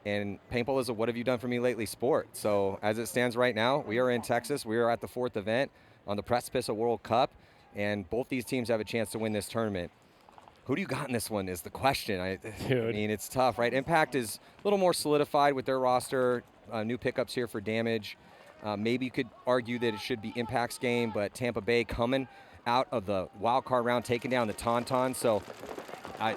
And paintball is a what have you done for me lately sport. So as it stands right now, we are in Texas. We are at the 4th event on the precipice of World Cup, and both these teams have a chance to win this tournament. Who do you got in this one is the question. I mean, it's tough, right? Impact is a little more solidified with their roster, new pickups here for Damage. Maybe you could argue that it should be Impact's game, but Tampa Bay coming out of the wild card round, taking down the Tauntaun. So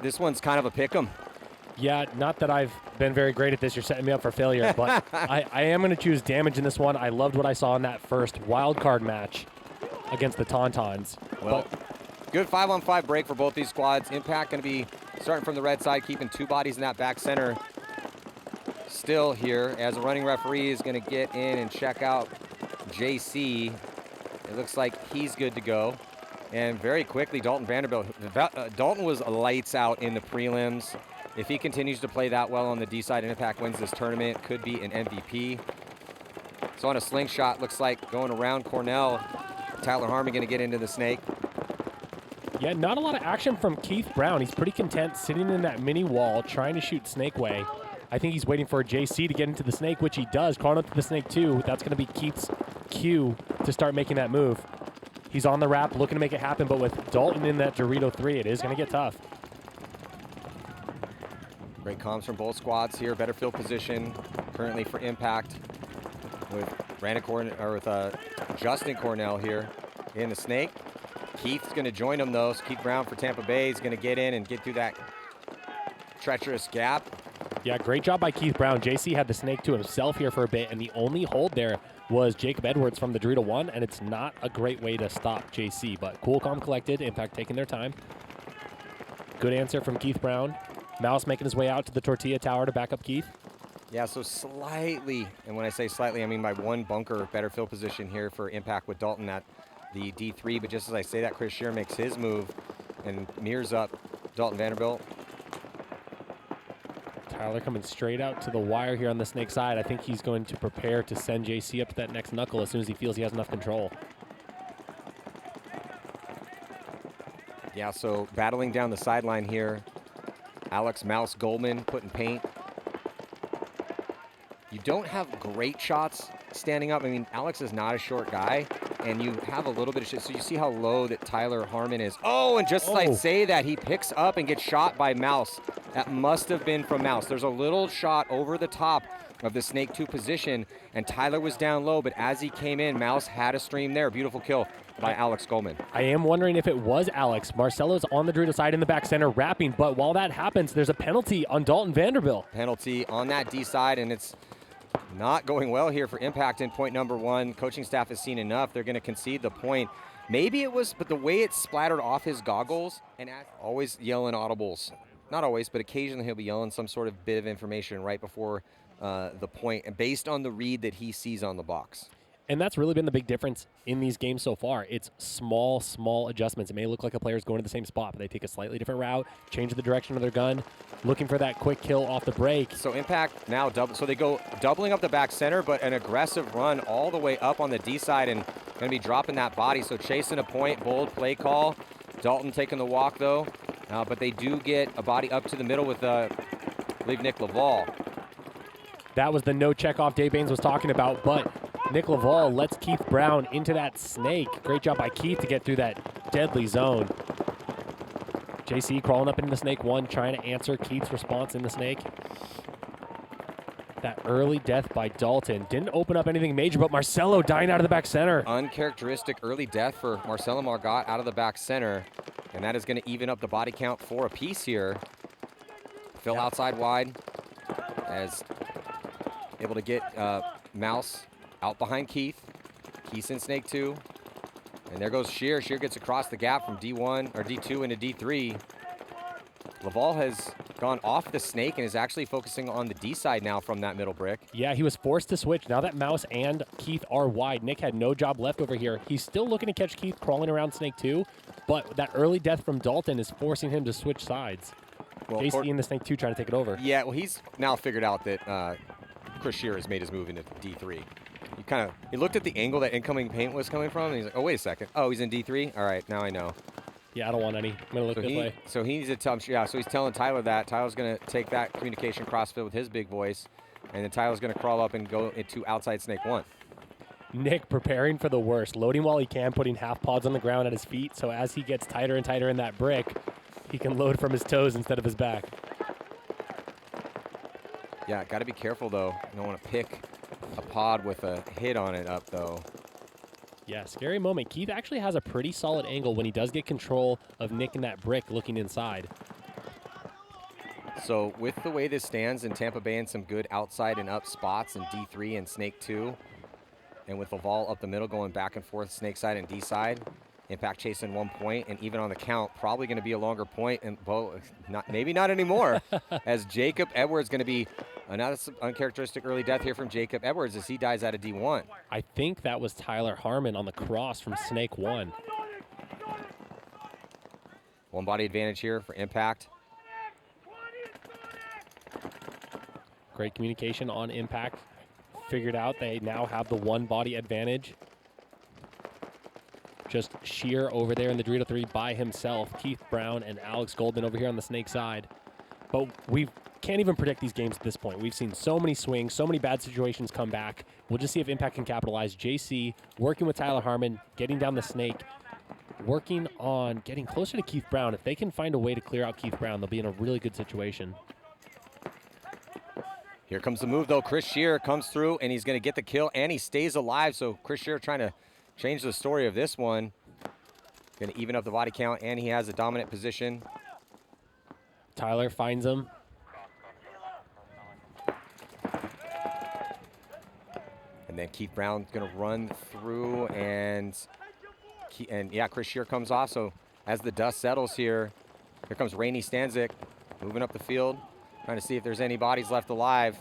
this one's kind of a pick 'em. Yeah, not that I've been very great at this. You're setting me up for failure, but I am going to choose Damage in this one. I loved what I saw in that first wild card match against the Tauntauns. Well, good 5-on-5 break for both these squads. Impact going to be starting from the red side, keeping 2 bodies in that back center. Still here, as a running referee is going to get in and check out JC. It looks like he's good to go. And very quickly, Dalton Vanderbilt. Dalton was lights out in the prelims. If he continues to play that well on the D side and Impact wins this tournament, could be an MVP. So on a slingshot, looks like going around Cornell. Tyler Harmon going to get into the snake. Yeah, not a lot of action from Keith Brown. He's pretty content sitting in that mini wall trying to shoot Snake Way. I think he's waiting for a JC to get into the snake, which he does. Crawling up to the snake too. That's going to be Keith's cue to start making that move. He's on the wrap, looking to make it happen, but with Dalton in that Dorito 3, it is going to get tough. Great comms from both squads here. Better field position currently for Impact with Justin Cornell here in the snake. Keith's going to join him though. So Keith Brown for Tampa Bay is going to get in and get through that treacherous gap. Yeah, great job by Keith Brown. JC had the snake to himself here for a bit, and the only hold there was Jacob Edwards from the Dorito 1, and it's not a great way to stop JC, but cool, calm, collected. Impact taking their time. Good answer from Keith Brown. Mouse making his way out to the tortilla tower to back up Keith. Yeah, so slightly, and when I say slightly, I mean by 1 bunker better field position here for Impact with Dalton at the D3, but just as I say that, Chris Shear makes his move and mirrors up Dalton Vanderbilt. Tyler coming straight out to the wire here on the snake side. I think he's going to prepare to send JC up to that next knuckle as soon as he feels he has enough control. Yeah, so battling down the sideline here. Alex Mouse Goldman putting paint. You don't have great shots standing up. I mean, Alex is not a short guy, and you have a little bit of shit. So you see how low that Tyler Harmon is. Oh, and just as I say that, he picks up and gets shot by Mouse. That must have been from Mouse. There's a little shot over the top of the Snake 2 position, and Tyler was down low, but as he came in, Mouse had a stream there. Beautiful kill by Alex Goldman. I am wondering if it was Alex. Marcelo's on the Dorito side in the back center wrapping, but while that happens, there's a penalty on Dalton Vanderbilt. Penalty on that D side, and it's not going well here for Impact in point number 1. Coaching staff has seen enough. They're going to concede the point. Maybe it was, but the way it splattered off his goggles, and always yelling audibles. Not always, but occasionally he'll be yelling some sort of bit of information right before the point, and based on the read that he sees on the box. And that's really been the big difference in these games so far. It's small adjustments. It may look like a player's going to the same spot, but they take a slightly different route, change the direction of their gun, looking for that quick kill off the break. So Impact now so they go doubling up the back center, but an aggressive run all the way up on the D side and going to be dropping that body. So chasing a point, bold play call. Dalton taking the walk though, but they do get a body up to the middle with, I believe, Nick Laval. That was the no check off Dave Baines was talking about, but Nick Laval lets Keith Brown into that snake. Great job by Keith to get through that deadly zone. JC crawling up into the snake 1, trying to answer Keith's response in the snake. That early death by Dalton didn't open up anything major, but Marcelo dying out of the back center. Uncharacteristic early death for Marcelo Margot out of the back center, and that is going to even up the body count for a piece here. Phil outside wide, as able to get Mouse out behind Keith. Keith's in snake 2. And there goes Shear. Shear gets across the gap from D1 or D2 into D3. Laval has gone off the snake and is actually focusing on the D side now from that middle brick. Yeah, he was forced to switch. Now that Mouse and Keith are wide, Nick had no job left over here. He's still looking to catch Keith crawling around snake 2, but that early death from Dalton is forcing him to switch sides. Well, JC in the snake 2 trying to take it over. Yeah, well, he's now figured out that Chris Shear has made his move into D3. He looked at the angle that incoming paint was coming from, and he's like, oh, wait a second. Oh, he's in D3? All right, now I know. Yeah, I don't want any. I'm going to look this way. So he needs to tell him, yeah, so he's telling Tyler that. Tyler's going to take that communication crossfield with his big voice, and then Tyler's going to crawl up and go into outside snake 1. Nick preparing for the worst, loading while he can, putting half pods on the ground at his feet, so as he gets tighter and tighter in that brick, he can load from his toes instead of his back. Yeah, got to be careful, though. You don't want to pick a pod with a hit on it up, though. Yeah, scary moment. Keith actually has a pretty solid angle when he does get control of Nick in that brick looking inside. So with the way this stands in Tampa Bay and some good outside and up spots in D3 and Snake 2, and with Laval up the middle going back and forth Snake side and D side, Impact chasing 1 point, and even on the count, probably going to be a longer point, and maybe not anymore, as Jacob Edwards going to be another uncharacteristic early death here from Jacob Edwards as he dies out of D1. I think that was Tyler Harmon on the cross from Snake 1. One body advantage here for Impact. Great communication on Impact. Figured out they now have the one body advantage. Just sheer over there in the Dorito 3 by himself. Keith Brown and Alex Goldman over here on the Snake side. But we can't even predict these games at this point. We've seen so many swings, so many bad situations come back. We'll just see if Impact can capitalize. JC working with Tyler Harmon, getting down the Snake, working on getting closer to Keith Brown. If they can find a way to clear out Keith Brown, they'll be in a really good situation. Here comes the move, though. Chris Shearer comes through, and he's going to get the kill, and he stays alive. So Chris Shearer trying to change the story of this one. Going to even up the body count, and he has a dominant position. Tyler finds him. And then Keith Brown's going to run through, and yeah, Chris Shearer comes off. So as the dust settles here comes Rainey Stanzik moving up the field, trying to see if there's any bodies left alive.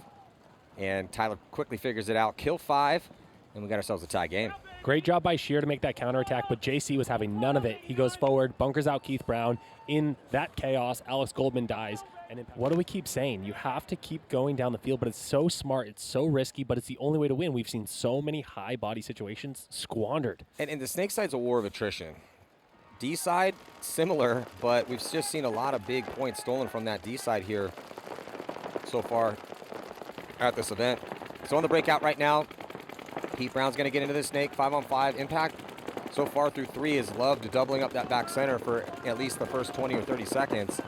And Tyler quickly figures it out. Kill 5, and we got ourselves a tie game. Great job by Shear to make that counterattack, but JC was having none of it. He goes forward, bunkers out Keith Brown. In that chaos, Alex Goldman dies. And what do we keep saying? You have to keep going down the field, but it's so smart, it's so risky, but it's the only way to win. We've seen so many high body situations squandered. And the Snake side's a war of attrition. D side, similar, but we've just seen a lot of big points stolen from that D side here so far at this event. So on the breakout right now, Keith Brown's going to get into the Snake 5-on-5. Impact so far through 3 has loved doubling up that back center for at least the first 20 or 30 seconds.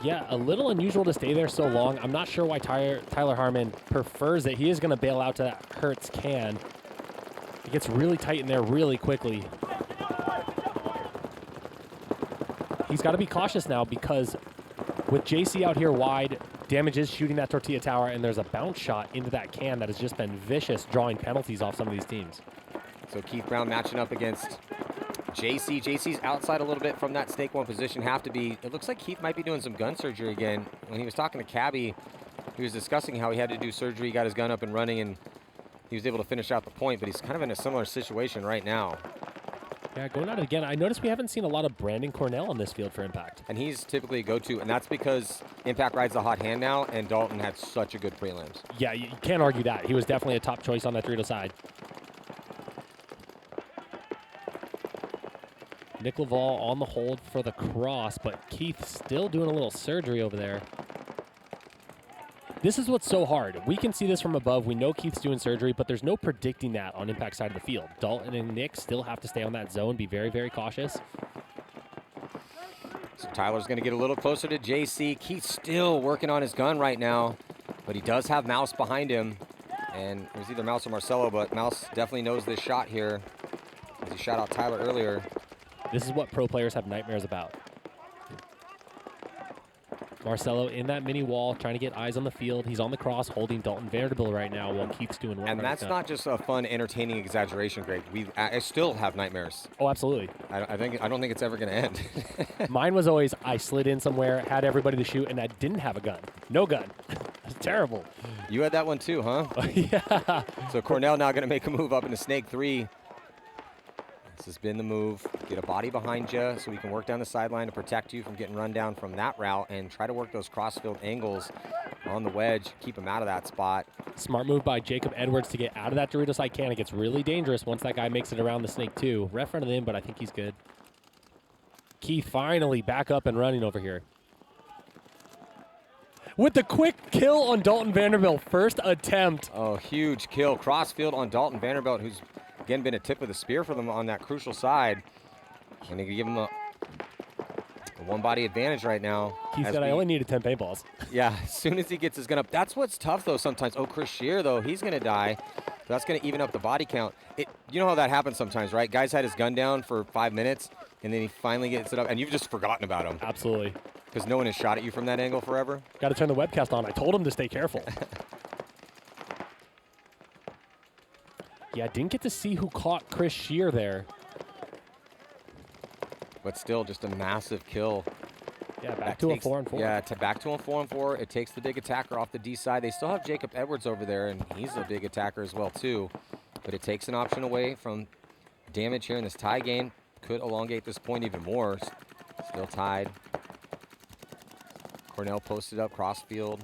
Yeah, a little unusual to stay there so long. I'm not sure why Tyler Harmon prefers it. He is going to bail out to that Hertz can. It gets really tight in there really quickly. He's got to be cautious now because with JC out here wide, Damage is shooting that tortilla tower, and there's a bounce shot into that can that has just been vicious, drawing penalties off some of these teams. So Keith Brown matching up against JC. JC's outside a little bit from that Snake 1 position. Have to be. It looks like Keith might be doing some gun surgery again. When he was talking to Cabby, he was discussing how he had to do surgery. He got his gun up and running, and he was able to finish out the point, but he's kind of in a similar situation right now. Yeah, going at it again. I noticed we haven't seen a lot of Brandon Cornell on this field for Impact. And he's typically a go-to, and that's because Impact rides the hot hand now, and Dalton had such a good prelims. Yeah, you can't argue that. He was definitely a top choice on that Dorito side. Nick Laval on the hold for the cross, but Keith still doing a little surgery over there. This is what's so hard. We can see this from above. We know Keith's doing surgery, but there's no predicting that on Impact side of the field. Dalton and Nick still have to stay on that zone, be very, very cautious. So Tyler's going to get a little closer to JC. Keith's still working on his gun right now, but he does have Mouse behind him. And it was either Mouse or Marcelo, but Mouse definitely knows this shot here, as he shot out Tyler earlier. This is what pro players have nightmares about. Marcelo in that mini wall, trying to get eyes on the field. He's on the cross, holding Dalton Vanderbilt right now while Keith's doing work. And that's not just a fun, entertaining exaggeration, Greg. I still have nightmares. Oh, absolutely. I don't think it's ever going to end. Mine was always I slid in somewhere, had everybody to shoot, and I didn't have a gun. No gun. It's terrible. You had that one too, huh? Yeah. So Cornell now going to make a move up into Snake 3. This has been the move. Get a body behind you so we can work down the sideline to protect you from getting run down from that route and try to work those crossfield angles. on the wedge, keep him out of that spot. Smart move by Jacob Edwards to get out of that Dorito side can. It gets really dangerous once that guy makes it around the snake too. Ref running in, but I think he's good. Keith finally back up and running over here. With the quick kill on Dalton Vanderbilt, first attempt. Oh, huge kill. Crossfield on Dalton Vanderbilt, who's, again, been a tip of the spear for them on that crucial side. And they give him a one-body advantage right now. Keith said, I only needed 10 paintballs. Yeah, as soon as he gets his gun up. That's what's tough, though, sometimes. Oh, Chris Shear, though, he's going to die. That's going to even up the body count. You know how that happens sometimes, right? Guy's had his gun down for 5 minutes, and then he finally gets it up, and you've just forgotten about him. Absolutely. Because no one has shot at you from that angle forever. Got to turn the webcast on. I told him to stay careful. Yeah, didn't get to see who caught Chris Shear there. But still, just a massive kill. Yeah, back to a 4-on-4. Yeah, back to a 4-on-4. It takes the big attacker off the D side. They still have Jacob Edwards over there, and he's a big attacker as well, too. But it takes an option away from damage here in this tie game. Could elongate this point even more. Still tied. Cornell posted up, crossfield.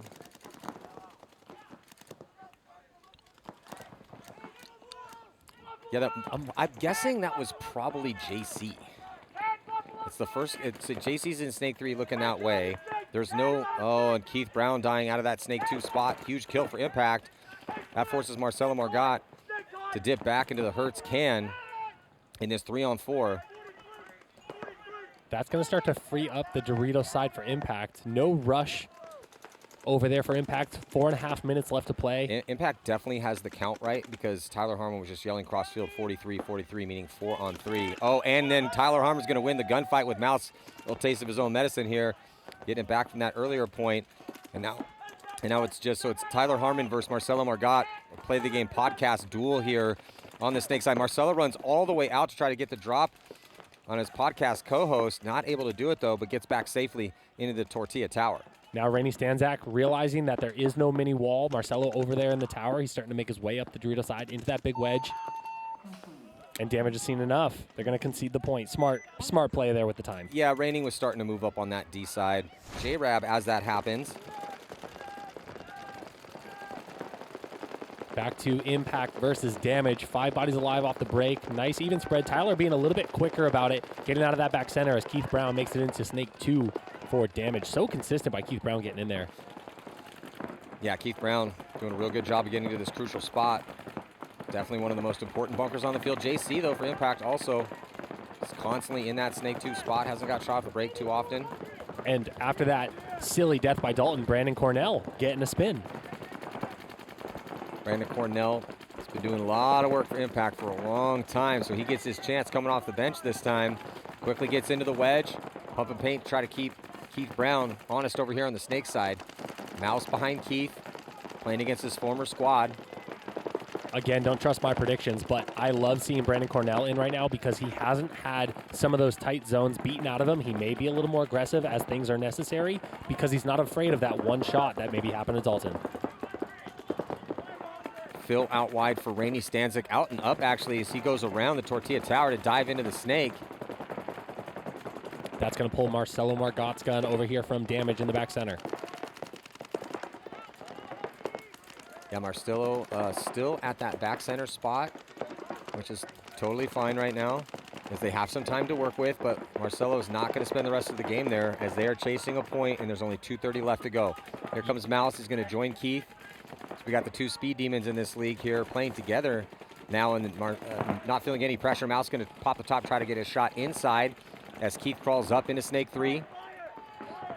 Yeah, I'm guessing that was probably JC. It's the first, JC's in Snake 3 looking that way. There's no, and Keith Brown dying out of that Snake 2 spot. Huge kill for Impact. That forces Marcelo Margot to dip back into the Hertz can in this 3-on-4. That's going to start to free up the Dorito side for Impact. No rush over there for Impact. 4.5 minutes left to play. Impact definitely has the count right because Tyler Harmon was just yelling crossfield 43-43, meaning 4-on-3. Oh, and then Tyler Harmon's going to win the gunfight with Mouse. A little taste of his own medicine here, getting it back from that earlier point. And now it's Tyler Harmon versus Marcelo Margot. Play the Game podcast duel here on the Snake side. Marcelo runs all the way out to try to get the drop on his podcast co-host. Not able to do it, though, but gets back safely into the Tortilla Tower. Now Rainey Stanzak realizing that there is no mini wall. Marcelo over there in the tower. He's starting to make his way up the Dorito side into that big wedge. And damage has seen enough. They're going to concede the point. Smart play there with the time. Yeah, Rainey was starting to move up on that D side. J-Rab, as that happens. Back to Impact versus Damage. 5 bodies alive off the break. Nice even spread. Tyler being a little bit quicker about it. Getting out of that back center as Keith Brown makes it into Snake 2 for Damage. So consistent by Keith Brown getting in there. Yeah, Keith Brown doing a real good job of getting to this crucial spot. Definitely one of the most important bunkers on the field. JC, though, for Impact also is constantly in that Snake 2 spot. Hasn't got shot off the break too often. And after that silly death by Dalton, Brandon Cornell getting a spin. Brandon Cornell has been doing a lot of work for Impact for a long time, so he gets his chance coming off the bench this time. Quickly gets into the wedge. Pump and paint, try to keep Keith Brown honest over here on the Snake side. Mouse behind Keith, playing against his former squad. Again, don't trust my predictions, but I love seeing Brandon Cornell in right now because he hasn't had some of those tight zones beaten out of him. He may be a little more aggressive as things are necessary because he's not afraid of that one shot that maybe happened to Dalton. Phil out wide for Rainey Stanzik. Out and up, actually, as he goes around the Tortilla Tower to dive into the Snake. That's going to pull Marcelo Margot's gun over here from Damage in the back center. Yeah, Marcelo still at that back center spot, which is totally fine right now, as they have some time to work with, but Marcelo is not going to spend the rest of the game there as they are chasing a point, and there's only 2:30 left to go. Here comes Mouse. He's going to join Keith. So we got the 2 speed demons in this league here playing together now, and not feeling any pressure. Mouse going to pop the top, try to get his shot inside as Keith crawls up into Snake 3.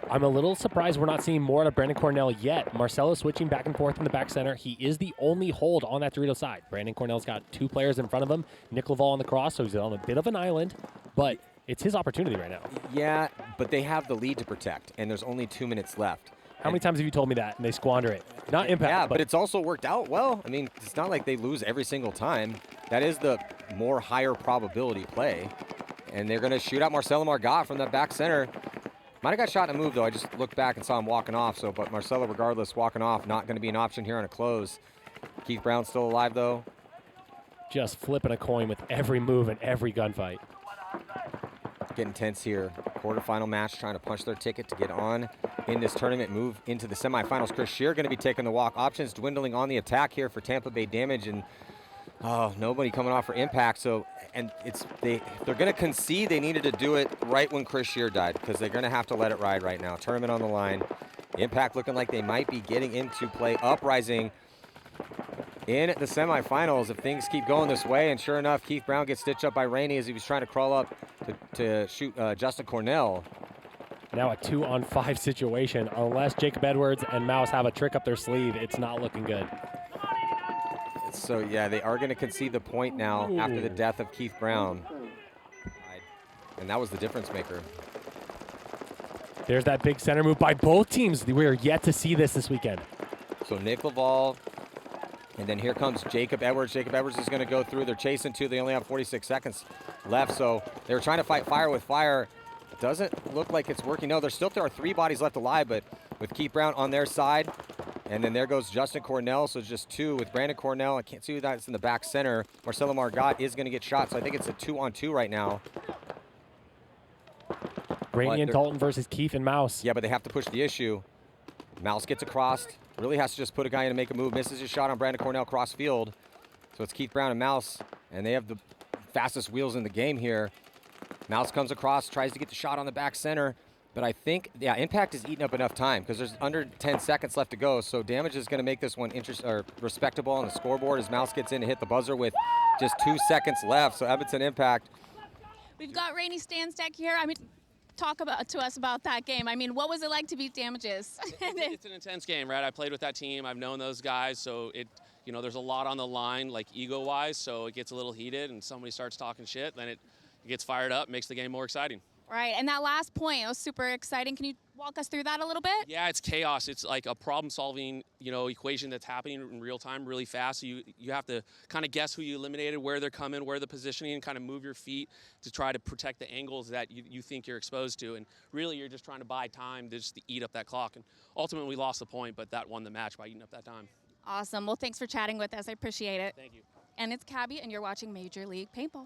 I'm a little surprised we're not seeing more out of Brandon Cornell yet. Marcelo switching back and forth in the back center. He is the only hold on that Dorito side. Brandon Cornell's got 2 players in front of him. Nick Laval on the cross, so he's on a bit of an island, but it's his opportunity right now. Yeah, but they have the lead to protect, and there's only 2 minutes left. How many times have you told me that and they squander it? Not Impact. Yeah, but it's also worked out well. I mean, it's not like they lose every single time. That is the more higher probability play. And they're going to shoot out Marcelo Margot from that back center. Might have got shot in a move, though. I just looked back and saw him walking off. But Marcelo, regardless, walking off, not going to be an option here on a close. Keith Brown still alive, though. Just flipping a coin with every move and every gunfight. getting tense here. Quarterfinal match, trying to punch their ticket to get on in this tournament, move into the semifinals. Chris Shear going to be taking the walk. Options dwindling on the attack here for Tampa Bay Damage, and nobody coming off for Impact. So, and they're going to concede. They needed to do it right when Chris Shear died, because they're going to have to let it ride right now. Tournament on the line. Impact looking like they might be getting into play. Uprising in the semifinals if things keep going this way. And sure enough, Keith Brown gets stitched up by Rainey as he was trying to crawl up to shoot Justin Cornell. Now a 2-on-5 situation. Unless Jacob Edwards and Mouse have a trick up their sleeve, it's not looking good. So yeah, they are going to concede the point now after the death of Keith Brown. And that was the difference maker. There's that big center move by both teams. We are yet to see this weekend. So Nick Laval, and then here comes Jacob Edwards. Jacob Edwards is going to go through. They're chasing two. They only have 46 seconds left. So they were trying to fight fire with fire. Doesn't look like it's working. No, there are 3 bodies left alive, but with Keith Brown on their side. And then there goes Justin Cornell. So just 2 with Brandon Cornell. I can't see who that's in the back center. Marcelo Margot is going to get shot. So I think it's a 2-on-2 right now. Rainey and Dalton versus Keith and Mouse. Yeah, but they have to push the issue. Mouse gets across. Really has to just put a guy in to make a move. Misses his shot on Brandon Cornell cross field. So it's Keith Brown and Mouse, and they have the fastest wheels in the game here. Mouse comes across, tries to get the shot on the back center, but I think, yeah, Impact is eating up enough time because there's under 10 seconds left to go. So Damage is going to make this one respectable on the scoreboard as Mouse gets in to hit the buzzer with just 2 seconds left. So Edmonton Impact. We've got Rainey Stanstack here. I mean, talk to us about that game. I mean, what was it like to beat Damages? It's an intense game, right? I played with that team. I've known those guys, so there's a lot on the line, like ego-wise, so it gets a little heated, and somebody starts talking shit, then it gets fired up, makes the game more exciting. Right, and that last point, it was super exciting. Can you walk us through that a little bit? Yeah, it's chaos. It's like a problem-solving, equation that's happening in real time, really fast. So you have to kind of guess who you eliminated, where they're coming, where the positioning, and kind of move your feet to try to protect the angles that you think you're exposed to. And really, you're just trying to buy time to just eat up that clock. And ultimately, we lost the point, but that won the match by eating up that time. Awesome. Well, thanks for chatting with us. I appreciate it. Thank you. And it's Cabby, and you're watching Major League Paintball.